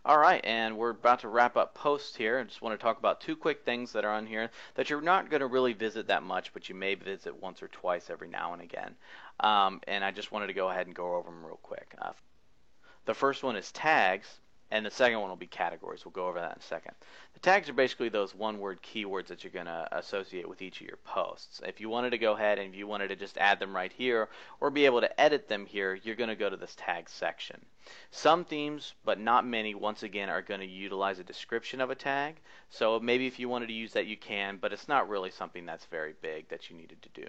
All right, and we're about to wrap up posts here. I just want to talk about two quick things that are on here that you're not going to really visit that much, but you may visit once or twice every now and again. And I just wanted to go ahead and go over them real quick. The first one is tags, and the second one will be categories. We'll go over that in a second. The tags are basically those one-word keywords that you're going to associate with each of your posts. If you wanted to go ahead and if you wanted to just add them right here or be able to edit them here, you're going to go to this tag section. Some themes, but not many, once again, are going to utilize a description of a tag. So maybe if you wanted to use that, you can, but it's not really something that's very big that you needed to do.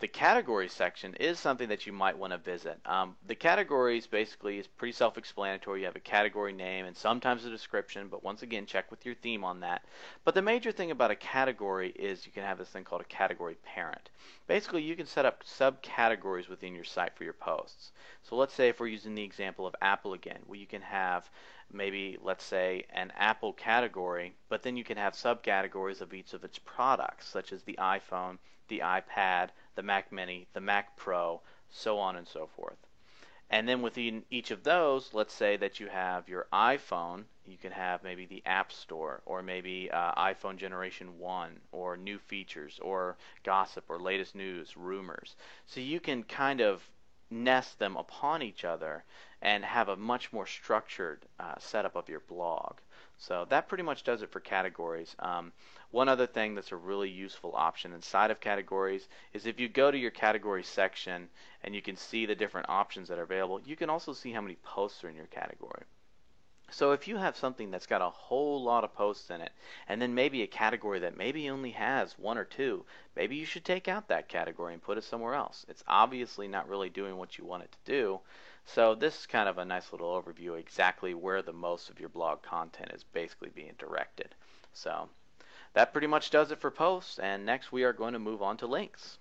The categories section is something that you might want to visit. The categories basically is pretty self-explanatory. You have a category name and sometimes a description, but once again, check with your theme on that. But the major thing about a category is you can have this thing called a category parent. Basically, you can set up subcategories within your site for your posts. So let's say if we're using the example of Apple again, well, you can have maybe, let's say, an Apple category, but then you can have subcategories of each of its products, such as the iPhone, the iPad, the Mac Mini, the Mac Pro, so on and so forth. And then within each of those, let's say that you have your iPhone, you can have maybe the App Store, or maybe iPhone Generation 1, or new features, or gossip, or latest news, rumors. So you can kind of nest them upon each other and have a much more structured setup of your blog. So that pretty much does it for categories. One other thing that's a really useful option inside of categories is if you go to your category section and you can see the different options that are available, you can also see how many posts are in your category. So if you have something that's got a whole lot of posts in it, and then maybe a category that maybe only has one or two, maybe you should take out that category and put it somewhere else. It's obviously not really doing what you want it to do. So this is kind of a nice little overview of exactly where the most of your blog content is basically being directed. So that pretty much does it for posts, and next we are going to move on to links.